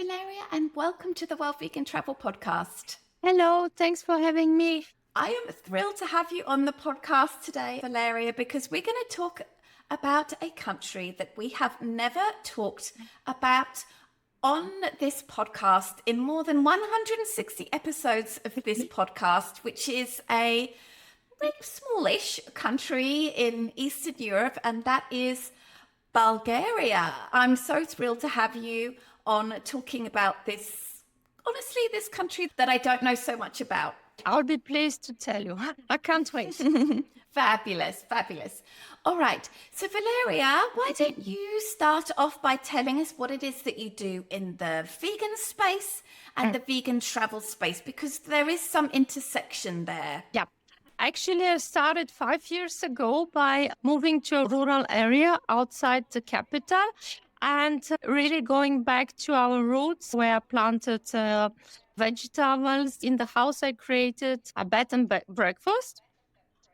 Valeria, and welcome to the World Vegan Travel Podcast. Hello, thanks for having me. I am thrilled to have you on the podcast today, Valeria, because we're going to talk about a country that we have never talked about on this podcast in more than 160 episodes of this podcast, which is a very smallish country in Eastern Europe, and that is Bulgaria. I'm so thrilled to have you on talking about this, honestly, this country that I don't know so much about. I'll be pleased to tell you. I can't wait. Fabulous, fabulous. All right. So Valeria, why don't you start off by telling us what it is that you do in the vegan space and the vegan travel space, because there is some intersection there. Yeah. Actually, I started 5 years ago by moving to a rural area outside the capital and really going back to our roots where I planted vegetables. In the house, I created a bed and breakfast.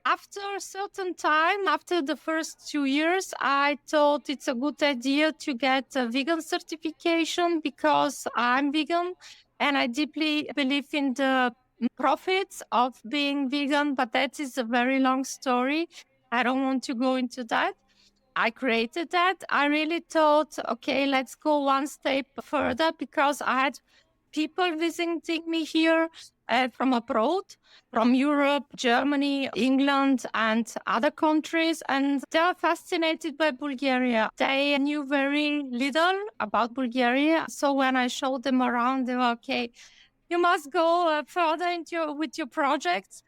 After a certain time, after the first 2 years, I thought it's a good idea to get a vegan certification because I'm vegan and I deeply believe in the profits of being vegan, but that is a very long story. I don't want to go into that. I created that. I really thought, okay, let's go one step further because I had people visiting me here from abroad, from Europe, Germany, England, and other countries. And they are fascinated by Bulgaria. They knew very little about Bulgaria. So when I showed them around, they were, okay, you must go further with your projects.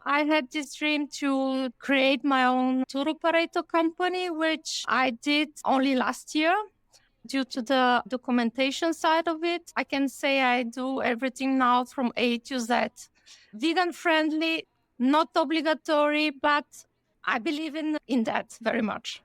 I had this dream to create my own tour operator company, which I did only last year. Due to the documentation side of it, I can say I do everything now from A to Z. Vegan friendly, not obligatory, but I believe in that very much.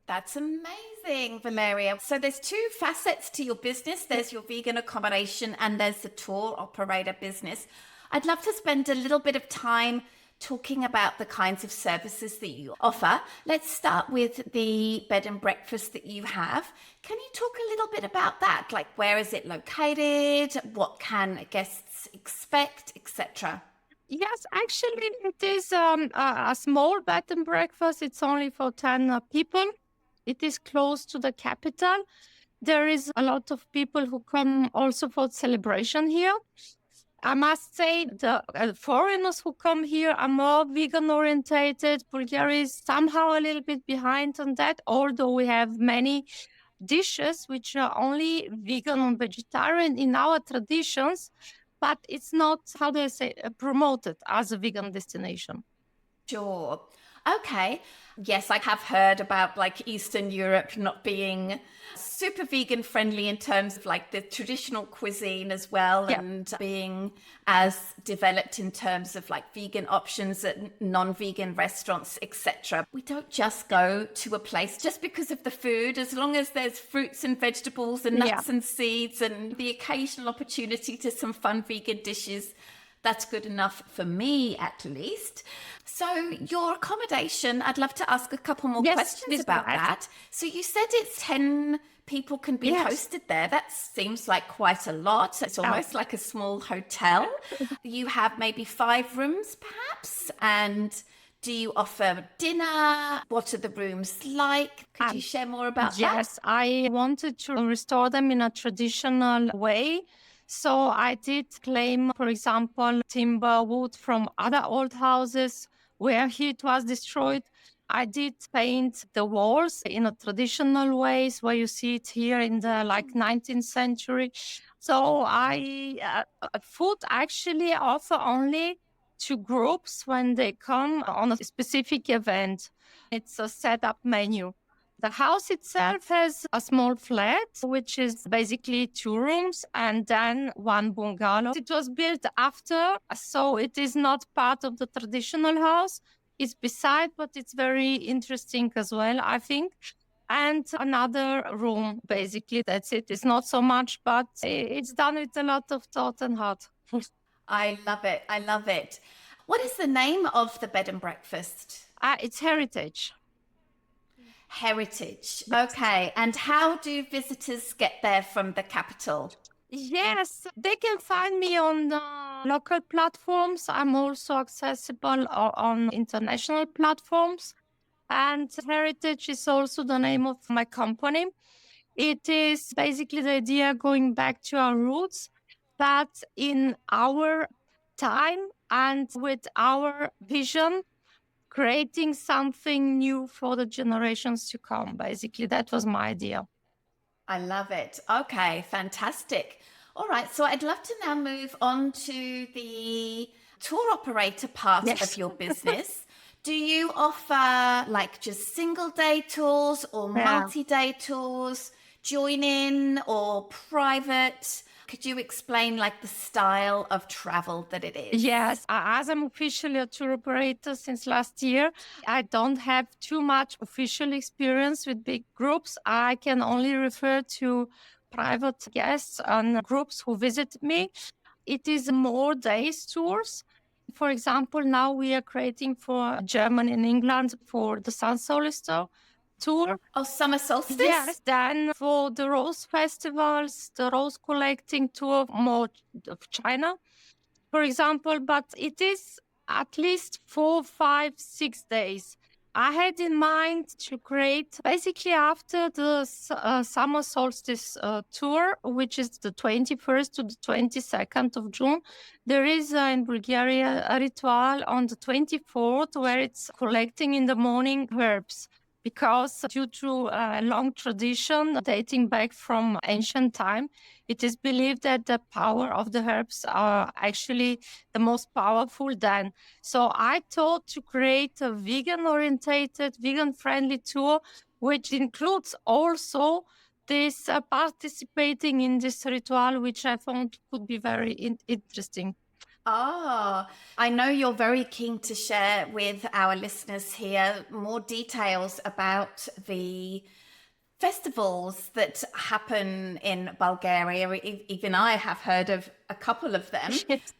That's amazing, Valeria. So there's two facets to your business. There's your vegan accommodation and there's the tour operator business. I'd love to spend a little bit of time talking about the kinds of services that you offer. Let's start with the bed and breakfast that you have. Can you talk a little bit about that? Like, where is it located? What can guests expect, etc.? Yes, actually, it is a small bed and breakfast. It's only for 10 people. It is close to the capital. There is a lot of people who come also for celebration here. I must say the foreigners who come here are more vegan orientated. Bulgaria is somehow a little bit behind on that, although we have many dishes which are only vegan and vegetarian in our traditions, but it's not, how do I say, promoted as a vegan destination. Sure. Okay. Yes, I have heard about like Eastern Europe not being super vegan friendly in terms of like the traditional cuisine as well, and being as developed in terms of like vegan options at non-vegan restaurants, etc. We don't just go to a place just because of the food, as long as there's fruits and vegetables and nuts and seeds and the occasional opportunity to some fun vegan dishes. That's good enough for me, at least. So your accommodation, I'd love to ask a couple more questions about that. So you said it's 10 people can be hosted there. That seems like quite a lot. It's almost like a small hotel. You have maybe 5 rooms, perhaps. And do you offer dinner? What are the rooms like? Could you share more about that? Yes, I wanted to restore them in a traditional way. So I did claim, for example, timber, wood from other old houses where it was destroyed. I did paint the walls in a traditional ways where you see it here in the 19th century. So I food actually offer only to groups when they come on a specific event. It's a set-up menu. The house itself has a small flat, which is basically 2 rooms and then 1 bungalow. It was built after, so it is not part of the traditional house. It's beside, but it's very interesting as well, I think. And another room, basically, that's it. It's not so much, but it's done with a lot of thought and heart. I love it. I love it. What is the name of the bed and breakfast? It's Heritage. Heritage. Okay. And how do visitors get there from the capital? Yes, they can find me on local platforms. I'm also accessible on international platforms. And Heritage is also the name of my company. It is basically the idea going back to our roots, but in our time and with our vision, creating something new for the generations to come. Basically, that was my idea. I love it. Okay, fantastic. All right, so I'd love to now move on to the tour operator part of Yes. your business. Do you offer like just single day tours or Yeah. multi-day tours, join in or private? Could you explain like the style of travel that it is? Yes, as I'm officially a tour operator since last year, I don't have too much official experience with big groups. I can only refer to private guests and groups who visit me. It is more days tours. For example, now we are creating for Germany and England for the Sun Solstice tour. Oh, summer solstice? Yes, then for the rose festivals, the rose collecting tour, more of China, for example, but it is at least 4, 5, 6 days. I had in mind to create basically after the summer solstice tour, which is the 21st to the 22nd of June. There is in Bulgaria a ritual on the 24th where it's collecting in the morning herbs. Because due to a long tradition dating back from ancient time, it is believed that the power of the herbs are actually the most powerful then. So I thought to create a vegan-orientated, vegan-friendly tour, which includes also this participating in this ritual, which I found could be very interesting. Ah, I know you're very keen to share with our listeners here more details about the festivals that happen in Bulgaria. Even I have heard of a couple of them.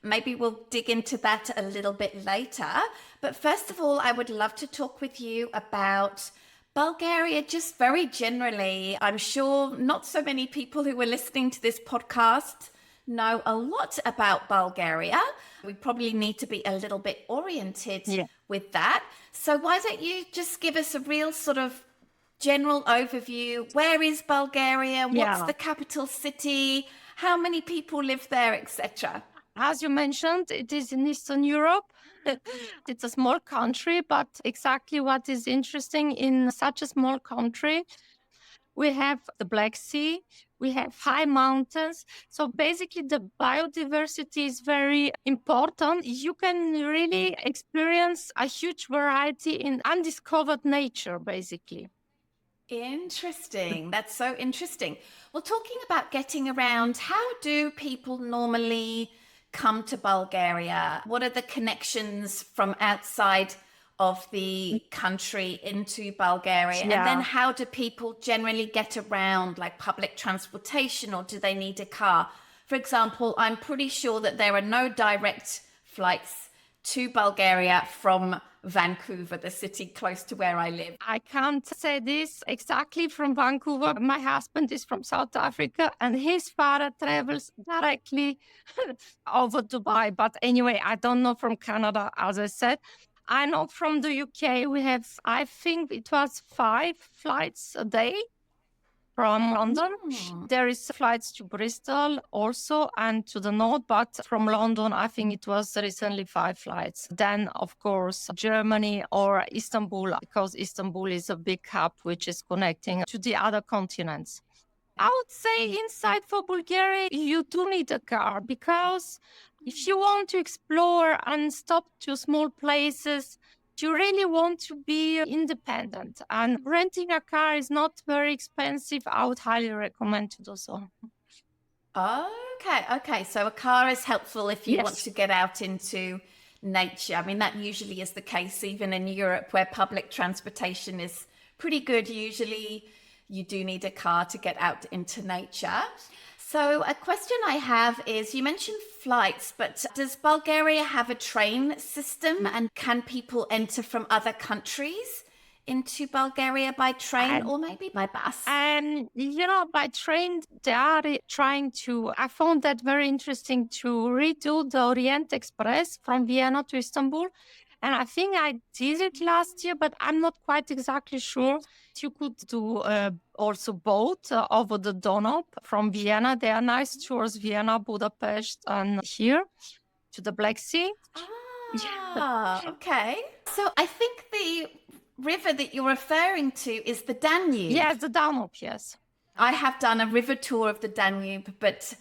Maybe we'll dig into that a little bit later. But first of all, I would love to talk with you about Bulgaria, just very generally. I'm sure not so many people who are listening to this podcast know a lot about Bulgaria. We probably need to be a little bit oriented with that. So why don't you just give us a real sort of general overview? Where is Bulgaria? What's the capital city? How many people live there, etc.? As you mentioned, it is in Eastern Europe. It's a small country, but exactly what is interesting in such a small country, we have the Black Sea, we have high mountains. So basically the biodiversity is very important. You can really experience a huge variety in undiscovered nature, basically. Interesting. That's so interesting. Well, talking about getting around, how do people normally come to Bulgaria? What are the connections from outside of the country into Bulgaria? And then how do people generally get around, like public transportation, or do they need a car? For example, I'm pretty sure that there are no direct flights to Bulgaria from Vancouver, the city close to where I live. I can't say this exactly from Vancouver. My husband is from South Africa and his father travels directly over Dubai. But anyway, I don't know from Canada, as I said. I know from the UK we have, I think it was 5 flights a day from London. There is flights to Bristol also and to the north, but from London, I think it was recently 5 flights. Then, of course, Germany or Istanbul, because Istanbul is a big hub which is connecting to the other continents. I would say inside for Bulgaria, you do need a car because if you want to explore and stop to small places, you really want to be independent, and renting a car is not very expensive. I would highly recommend to do so. Okay. So a car is helpful if you want to get out into nature. I mean, that usually is the case even in Europe where public transportation is pretty good. Usually you do need a car to get out into nature. So a question I have is, you mentioned flights, but does Bulgaria have a train system, and can people enter from other countries into Bulgaria by train or maybe by bus? And, by train, they are trying to, I found that very interesting to redo the Orient Express from Vienna to Istanbul. And I think I did it last year, but I'm not quite exactly sure. You could do also boat over the Danube from Vienna. There are nice tours, Vienna, Budapest, and here to the Black Sea. Ah, okay. So I think the river that you're referring to is the Danube. Yes, the Danube, yes. I have done a river tour of the Danube, but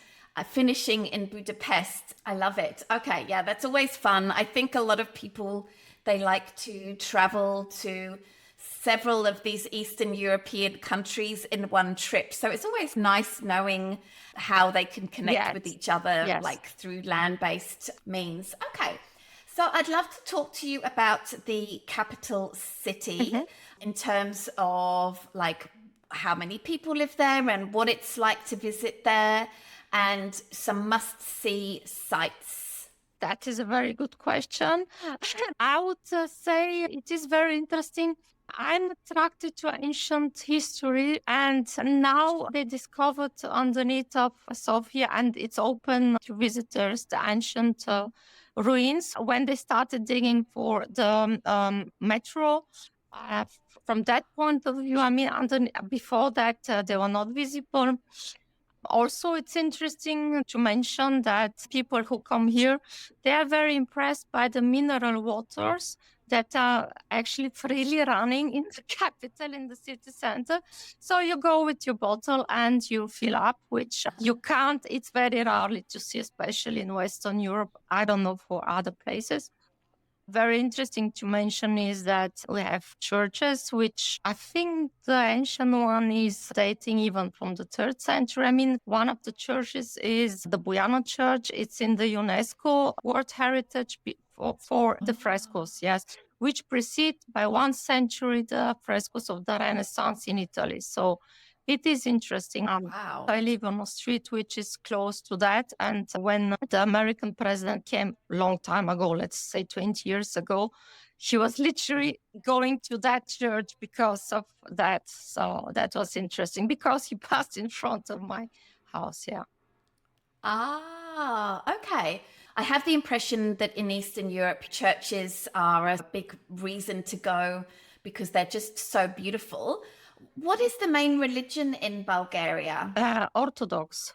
finishing in Budapest, I love it. Okay, yeah, that's always fun. I think a lot of people, they like to travel to several of these Eastern European countries in one trip. So it's always nice knowing how they can connect with each other, like through land-based means. Okay. So I'd love to talk to you about the capital city in terms of like how many people live there and what it's like to visit there and some must-see sites. That is a very good question. I would say it is very interesting. I'm attracted to ancient history, and now they discovered underneath of Sofia, and it's open to visitors, the ancient ruins. When they started digging for the metro, from that point of view, I mean, before that, they were not visible. Also, it's interesting to mention that people who come here, they are very impressed by the mineral waters that are actually freely running in the capital, in the city center. So you go with your bottle and you fill up, which you can't, it's very rarely to see, especially in Western Europe. I don't know for other places. Very interesting to mention is that we have churches, which I think the ancient one is dating even from the 3rd century. I mean, one of the churches is the Bujano Church. It's in the UNESCO World Heritage for the frescoes, yes, which precede by 1 century the frescoes of the Renaissance in Italy. So it is interesting. Wow. I live on a street which is close to that. And when the American president came a long time ago, let's say 20 years ago, he was literally going to that church because of that. So that was interesting because he passed in front of my house. Yeah. Ah, okay. I have the impression that in Eastern Europe, churches are a big reason to go because they're just so beautiful. What is the main religion in Bulgaria? Orthodox.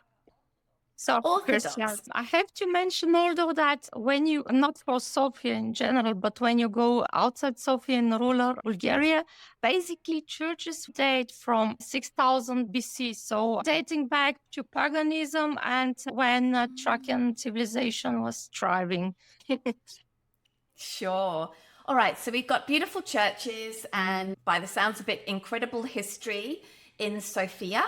So Orthodox. Christians. I have to mention, although, that when you, not for Sofia in general, but when you go outside Sofia in rural Bulgaria, basically churches date from 6000 BC. So dating back to paganism and when Thracian civilization was thriving. Sure. All right. So we've got beautiful churches and, by the sounds of it, incredible history in Sofia.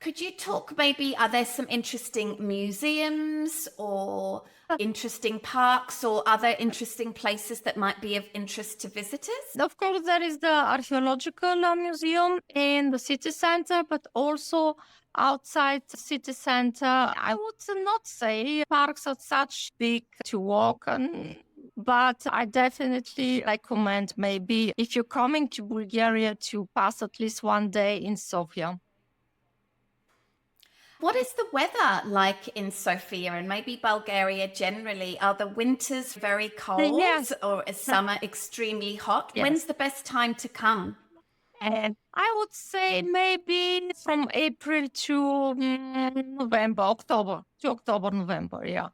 Could you talk, maybe, are there some interesting museums or interesting parks or other interesting places that might be of interest to visitors? Of course, there is the archaeological museum in the city center, but also outside the city center. I would not say parks are such big to walk on, but I definitely recommend, maybe if you're coming to Bulgaria, to pass at least 1 day in Sofia. What is the weather like in Sofia and maybe Bulgaria generally? Are the winters very cold or is summer extremely hot? Yes. When's the best time to come? And I would say maybe from April to November, October, November, yeah.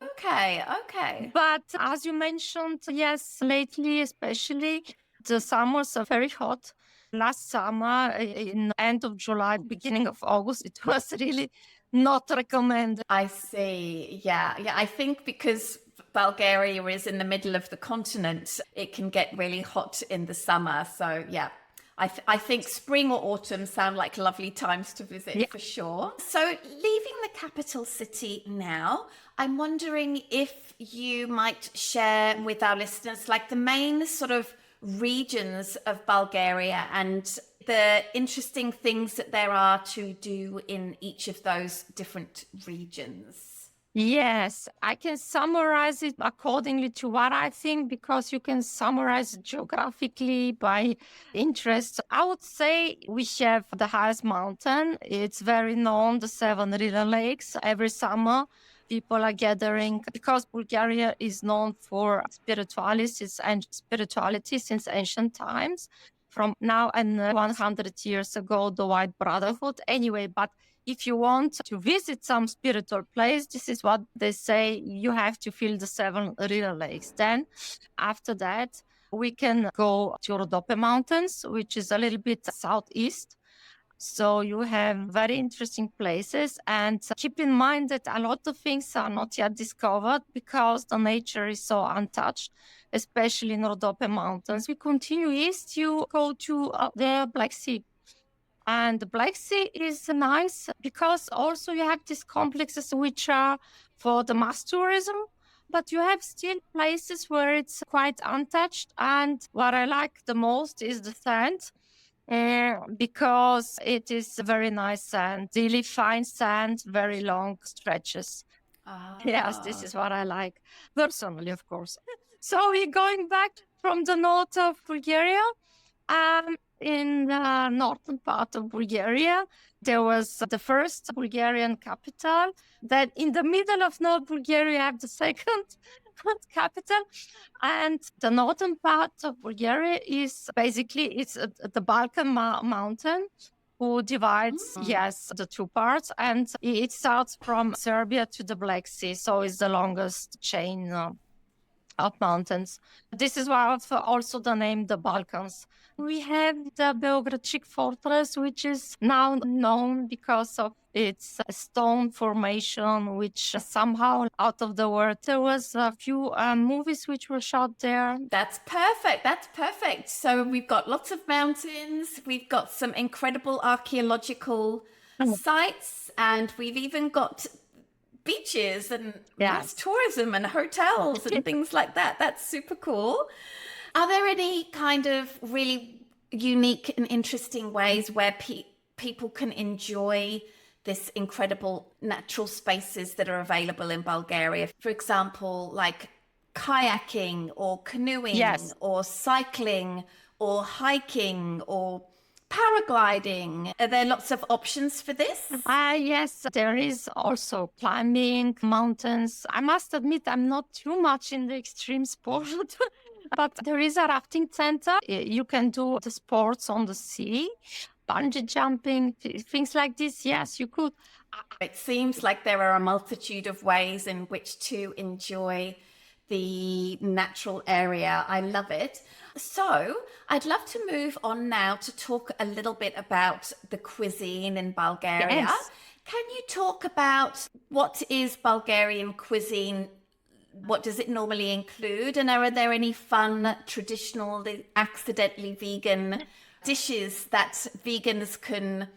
Okay. But as you mentioned, yes, lately especially, the summers are very hot. Last summer, in end of July, beginning of August, it was really not recommended. I see. Yeah. I think because Bulgaria is in the middle of the continent, it can get really hot in the summer. So yeah, I think spring or autumn sound like lovely times to visit for sure. So leaving the capital city now, I'm wondering if you might share with our listeners like the main sort of regions of Bulgaria and the interesting things that there are to do in each of those different regions. Yes, I can summarize it accordingly to what I think because you can summarize it geographically by interest. I would say we have the highest mountain. It's very known, the Seven River Lakes. Every summer, people are gathering because Bulgaria is known for spirituality since ancient times. From now and 100 years ago, the White Brotherhood. Anyway, but if you want to visit some spiritual place, this is what they say, you have to feel the Seven River Lakes. Then after that, we can go to Rhodope Mountains, which is a little bit southeast. So you have very interesting places, and keep in mind that a lot of things are not yet discovered because the nature is so untouched, especially in Rhodope Mountains. We continue east, you go to the Black Sea. And the Black Sea is nice because also you have these complexes which are for the mass tourism, but you have still places where it's quite untouched. And what I like the most is the sand. Because it is very nice sand, really fine sand, very long stretches. Yes, this Ah. is what I like personally, of course. So we're going back from the north of Bulgaria. In the northern part of Bulgaria, there was the first Bulgarian capital. Then in the middle of North Bulgaria, you have the second capital. And the northern part of Bulgaria is basically, it's the Balkan mountain who divides, yes, the two parts. And it starts from Serbia to the Black Sea. So it's the longest chain of mountains. This is why also the name the Balkans. We have the Belgrade fortress, which is now known because of its stone formation, which somehow out of the world. There was a few movies which were shot there. That's perfect. That's perfect. So we've got lots of mountains. We've got some incredible archaeological sites, and we've even got beaches and mass tourism and hotels and things like that. That's super cool. Are there any kind of really unique and interesting ways where people can enjoy this incredible natural spaces that are available in Bulgaria? For example, like kayaking or canoeing or cycling or hiking or paragliding. Are there lots of options for this? Yes, there is also climbing mountains. I must admit, I'm not too much in the extreme sport, but there is a rafting center. You can do the sports on the sea, bungee jumping, things like this. Yes, you could. It seems like there are a multitude of ways in which to enjoy the natural area. I love it. So I'd love to move on now to talk a little bit about the cuisine in Bulgaria. Yes. Can you talk about what is Bulgarian cuisine? What does it normally include? And are there any fun, traditional, accidentally vegan dishes that vegans can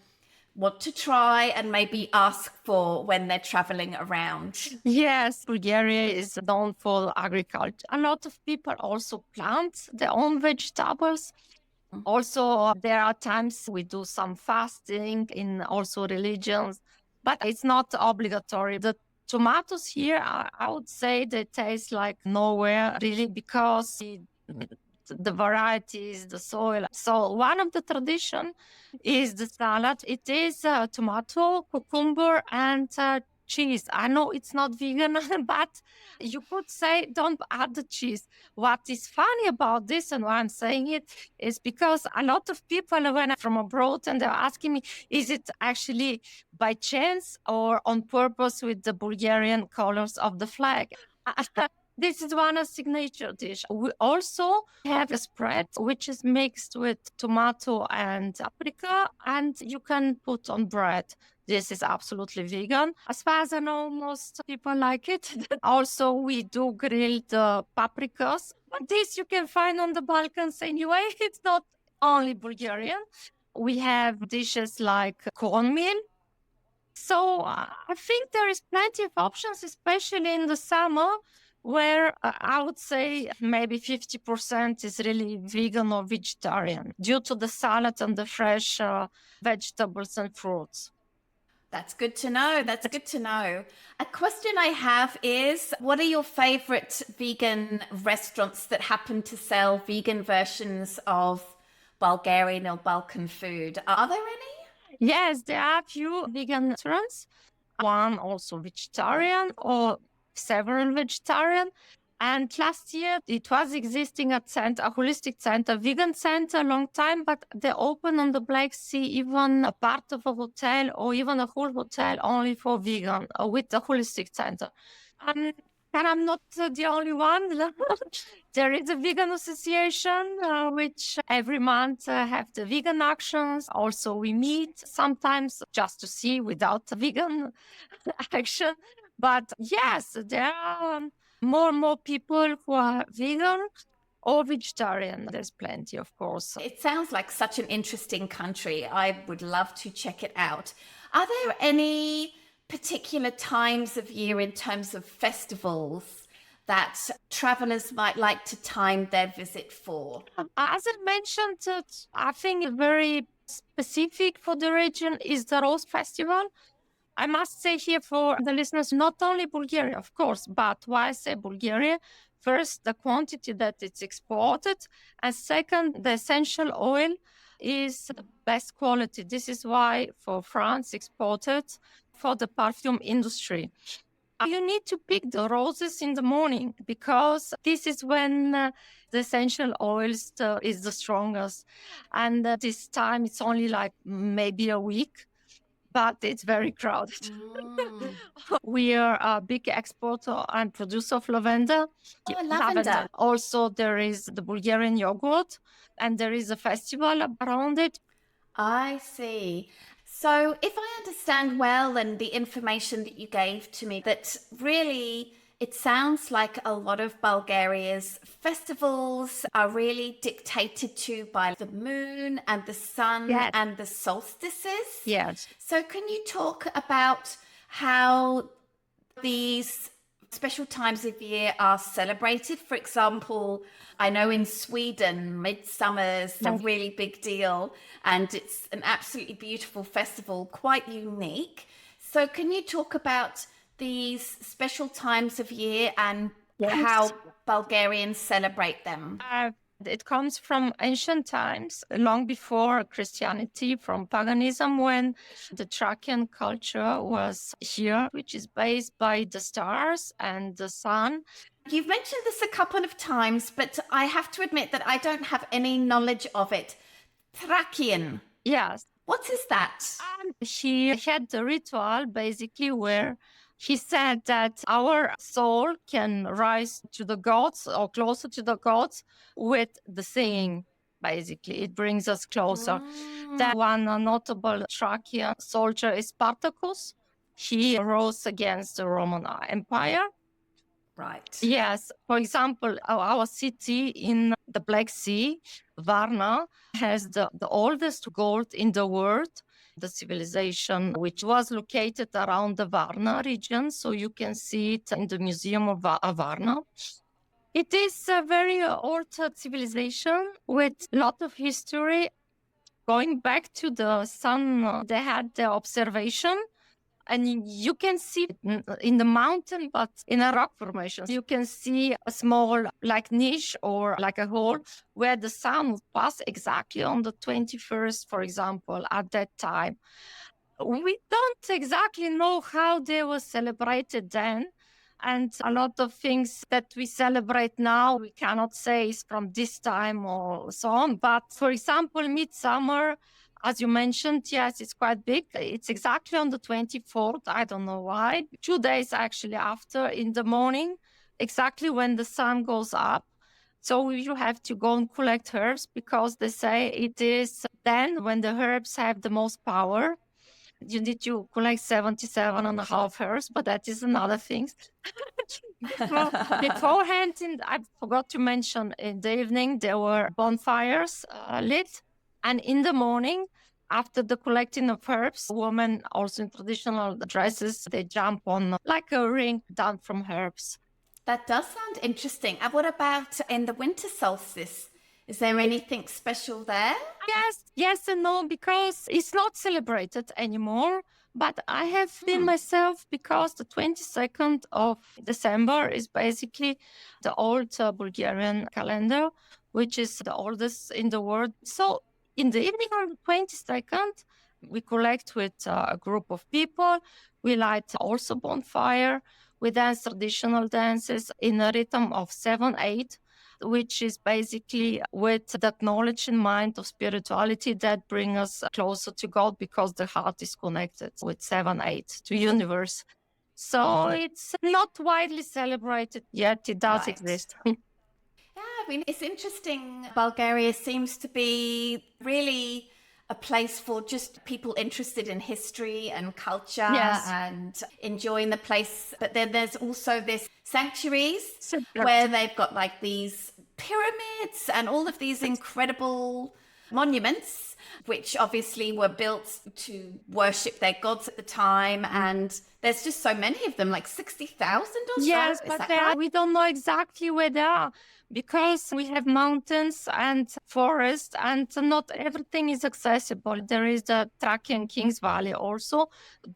want to try and maybe ask for when they're traveling around? Yes, Bulgaria is known for agriculture. A lot of people also plant their own vegetables. Also, there are times we do some fasting in also religions, but it's not obligatory. The tomatoes here, I would say they taste like nowhere really because the varieties, the soil. So one of the tradition is the salad. It is tomato, cucumber, and cheese. I know it's not vegan, but you could say don't add the cheese. What is funny about this and why I'm saying it is because a lot of people when I'm from abroad and they're asking me, is it actually by chance or on purpose with the Bulgarian colors of the flag? This is one signature dish. We also have a spread which is mixed with tomato and paprika, and you can put on bread. This is absolutely vegan. As far as I know, most people like it. Also, we do grilled paprikas. But this you can find on the Balkans anyway. It's not only Bulgarian. We have dishes like cornmeal. So I think there is plenty of options, especially in the summer, where I would say maybe 50% is really vegan or vegetarian due to the salad and the fresh vegetables and fruits. That's good to know. That's good to know. A question I have is, what are your favorite vegan restaurants that happen to sell vegan versions of Bulgarian or Balkan food? Are there any? Yes, there are few vegan restaurants, one also vegetarian or several vegetarian. And last year it was existing at center, a holistic center, vegan center, a long time, but they opened on the Black Sea even a part of a hotel or even a whole hotel only for vegan with the holistic center. Um, and I'm not the only one. There is a vegan association which every month have the vegan actions. Also, we meet sometimes just to see without vegan action. But yes, there are more and more people who are vegan or vegetarian. There's plenty, of course. It sounds like such an interesting country. I would love to check it out. Are there any particular times of year in terms of festivals that travelers might like to time their visit for? As I mentioned, I think very specific for the region is the Rose Festival. I must say here for the listeners, not only Bulgaria, of course, but why I say Bulgaria? First, the quantity that it's exported, and second, the essential oil is the best quality. This is why for France exported for the perfume industry. You need to pick the roses in the morning because this is when the essential oils is the strongest. And this time it's only like maybe a week, but it's very crowded. We are a big exporter and producer of lavender. Oh, lavender. Also, there is the Bulgarian yogurt, and there is a festival around it. I see. So if I understand well, and the information that you gave to me, that really it sounds like a lot of Bulgaria's festivals are really dictated to by the moon and the sun and the solstices. Yes. So can you talk about how these special times of year are celebrated? For example, I know in Sweden, midsummer is a really big deal and it's an absolutely beautiful festival, quite unique. So can you talk about these special times of year and how Bulgarians celebrate them? It comes from ancient times, long before Christianity, from paganism, when the Thracian culture was here, which is based by the stars and the sun. You've mentioned this a couple of times, but I have to admit that I don't have any knowledge of it. Thracian. Yes. What is that? He had the ritual, basically, where he said that our soul can rise to the gods or closer to the gods with the singing, basically. It brings us closer. That one notable Thracian soldier is Spartacus. He rose against the Roman Empire. Right. Yes. For example, our city in the Black Sea, Varna, has the oldest gold in the world. The civilization, which was located around the Varna region. So you can see it in the Museum of Varna. It is a very old civilization with a lot of history. Going back to the sun, they had the observation. And you can see it in the mountain, but in a rock formation. You can see a small like niche or like a hole where the sun would pass exactly on the 21st, for example, at that time. We don't exactly know how they were celebrated then. And a lot of things that we celebrate now, we cannot say is from this time or so on. But for example, midsummer, as you mentioned, yes, it's quite big. It's exactly on the 24th. I don't know why. 2 days actually after in the morning, exactly when the sun goes up. So you have to go and collect herbs because they say it is then when the herbs have the most power. You need to collect 77 and a half herbs, but that is another thing. Beforehand, I forgot to mention, in the evening, there were bonfires lit. And in the morning, after the collecting of herbs, women also in traditional dresses, they jump on like a ring done from herbs. That does sound interesting. And what about in the winter solstice? Is there anything special there? Yes and no, because it's not celebrated anymore. But I have been myself because the 22nd of December is basically the old Bulgarian calendar, which is the oldest in the world. So in the evening on the 22nd, we collect with a group of people. We light also bonfire. We dance traditional dances in a rhythm of 7/8, which is basically with that knowledge in mind of spirituality that bring us closer to God, because the heart is connected with 7/8 to universe. So it's not widely celebrated yet. It does Right. exist. Yeah, I mean, it's interesting. Bulgaria seems to be really a place for just people interested in history and culture Yes. and enjoying the place. But then there's also this sanctuaries Similar. where they've got like these pyramids and all of these incredible monuments, which obviously were built to worship their gods at the time. And there's just so many of them, like 60,000 or so. Yes, Is but that they right? we don't know exactly where they are, because we have mountains and forests, and not everything is accessible. There is the Thracian Kings Valley also.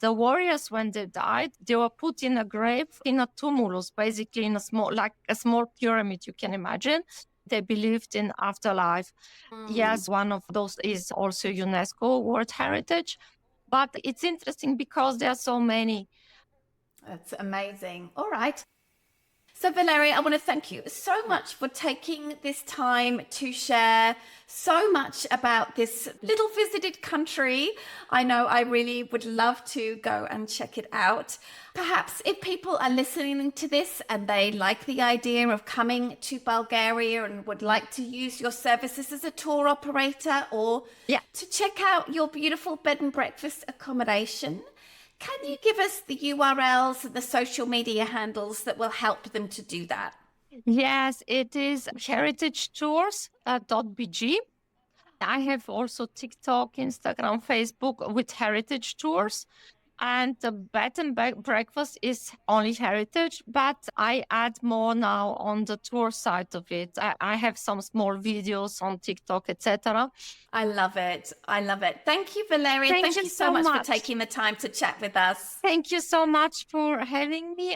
The warriors, when they died, they were put in a grave, in a tumulus, basically in a small pyramid, you can imagine. They believed in afterlife. Yes, one of those is also UNESCO World Heritage. But it's interesting because there are so many. That's amazing. All right. So, Valeria, I want to thank you so much for taking this time to share so much about this little visited country. I know I really would love to go and check it out. Perhaps if people are listening to this and they like the idea of coming to Bulgaria and would like to use your services as a tour operator, or to check out your beautiful bed and breakfast accommodation, can you give us the URLs and the social media handles that will help them to do that? Yes, it is heritagetours.bg. I have also TikTok, Instagram, Facebook with heritage tours. And the bed and breakfast is only heritage, but I add more now on the tour side of it. I have some small videos on TikTok, etc. I love it. I love it. Thank you, Valeria. Thank Thank you you so so much for much. taking the time to chat with us. Thank you so much for having me.